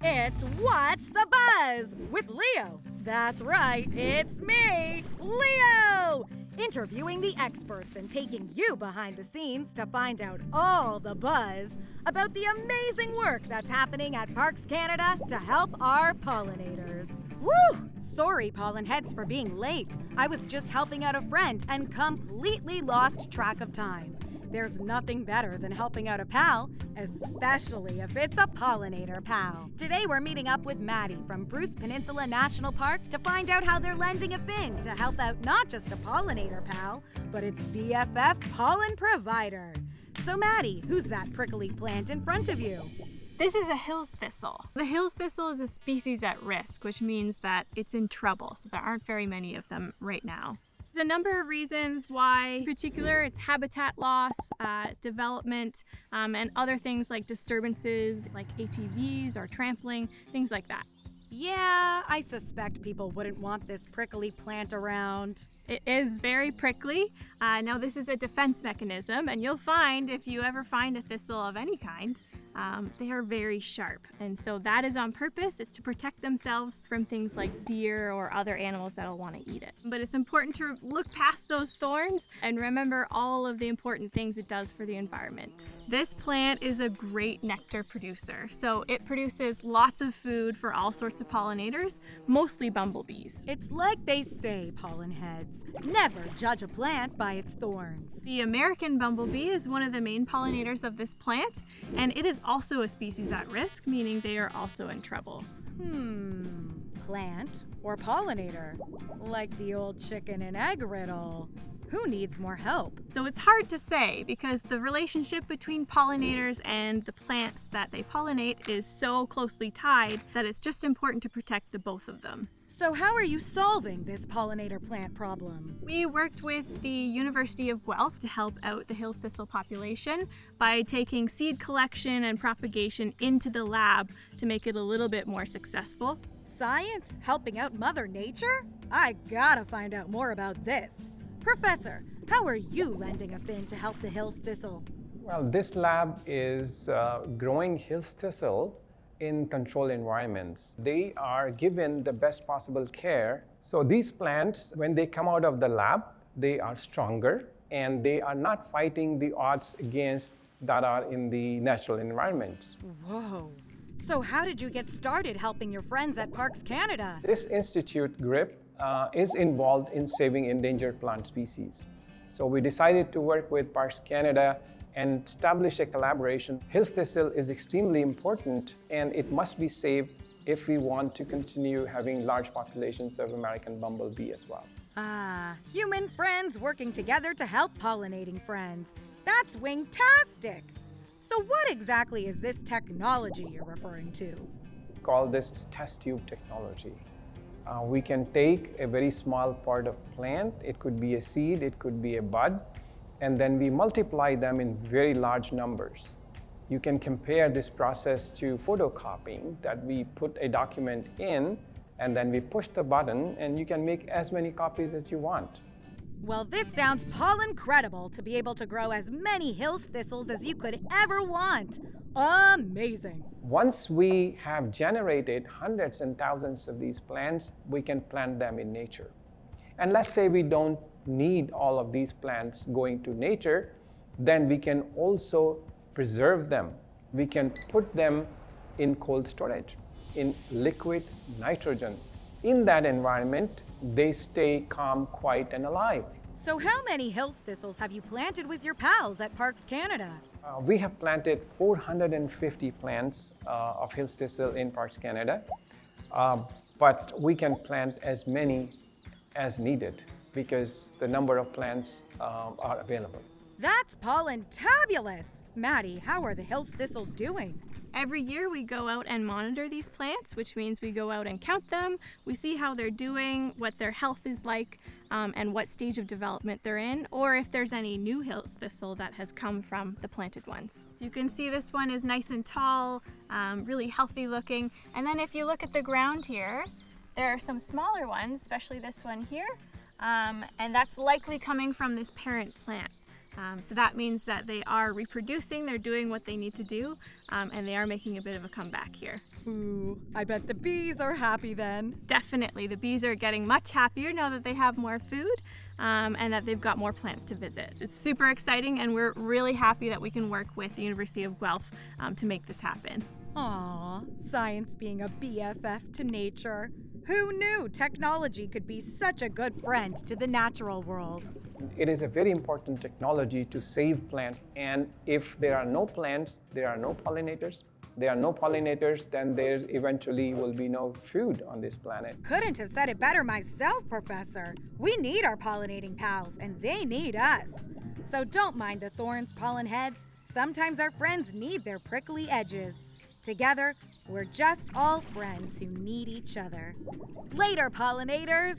It's What's the Buzz with Leo. That's right, it's me, Leo! Interviewing the experts and taking you behind the scenes to find out all the buzz about the amazing work that's happening at Parks Canada to help our pollinators. Woo! Sorry, pollen heads, for being late. I was just helping out a friend and completely lost track of time. There's nothing better than helping out a pal, especially if it's a pollinator pal. Today we're meeting up with Maddie from Bruce Peninsula National Park to find out how they're lending a fin to help out not just a pollinator pal, but its BFF pollen provider. So Maddie, who's that prickly plant in front of you? This is a Hills thistle. The Hills thistle is a species at risk, which means that it's in trouble, so there aren't very many of them right now. There's a number of reasons why, in particular, it's habitat loss, development, and other things like disturbances like ATVs or trampling, things like that. Yeah, I suspect people wouldn't want this prickly plant around. It is very prickly. Now this is a defense mechanism, and you'll find if you ever find a thistle of any kind, they are very sharp. And so that is on purpose. It's to protect themselves from things like deer or other animals that'll want to eat it. But it's important to look past those thorns and remember all of the important things it does for the environment. This plant is a great nectar producer. So it produces lots of food for all sorts of pollinators, mostly bumblebees. It's like they say, pollen heads, never judge a plant by its thorns. The American bumblebee is one of the main pollinators of this plant, and it is also a species at risk, meaning they are also in trouble. Plant or pollinator? Like the old chicken and egg riddle. Who needs more help? So it's hard to say because the relationship between pollinators and the plants that they pollinate is so closely tied that it's just important to protect the both of them. So how are you solving this pollinator plant problem? We worked with the University of Guelph to help out the Hills thistle population by taking seed collection and propagation into the lab to make it a little bit more successful. Science helping out Mother Nature? I gotta find out more about this. Professor, how are you lending a fin to help the Hills thistle? Well, this lab is growing Hills thistle in controlled environments. They are given the best possible care. So these plants, when they come out of the lab, they are stronger and they are not fighting the odds against that are in the natural environments. Whoa. So how did you get started helping your friends at Parks Canada? This institute, GRIP, is involved in saving endangered plant species. So we decided to work with Parks Canada and establish a collaboration. Hills thistle is extremely important and it must be saved if we want to continue having large populations of American bumblebee as well. Human friends working together to help pollinating friends. That's wingtastic! So what exactly is this technology you're referring to? We call this test tube technology. We can take a very small part of plant, it could be a seed, it could be a bud, and then we multiply them in very large numbers. You can compare this process to photocopying, that we put a document in and then we push the button and you can make as many copies as you want. Well, this sounds pollen-credible to be able to grow as many Hills thistles as you could ever want. Amazing. Once we have generated hundreds and thousands of these plants, we can plant them in nature. And let's say we don't need all of these plants going to nature, then we can also preserve them. We can put them in cold storage, in liquid nitrogen. In that environment, they stay calm, quiet, and alive. So how many Hills thistles have you planted with your pals at Parks Canada? We have planted 450 plants of Hills thistle in Parks Canada, but we can plant as many as needed because the number of plants are available. That's pollen-tabulous! Maddie, how are the Hills thistles doing? Every year we go out and monitor these plants, which means we go out and count them. We see how they're doing, what their health is like, and what stage of development they're in, or if there's any new Hills thistle that has come from the planted ones. So you can see this one is nice and tall, really healthy looking. And then if you look at the ground here, there are some smaller ones, especially this one here, and that's likely coming from this parent plant. So that means that they are reproducing, they're doing what they need to do, and they are making a bit of a comeback here. Ooh, I bet the bees are happy then. Definitely, the bees are getting much happier now that they have more food and that they've got more plants to visit. It's super exciting, and we're really happy that we can work with the University of Guelph to make this happen. Aw, science being a BFF to nature. Who knew technology could be such a good friend to the natural world? It is a very important technology to save plants, and if there are no plants, there are no pollinators. There are no pollinators, then there eventually will be no food on this planet. Couldn't have said it better myself, Professor. We need our pollinating pals, and they need us. So don't mind the thorns, pollen heads. Sometimes our friends need their prickly edges. Together, we're just all friends who need each other. Later, pollinators!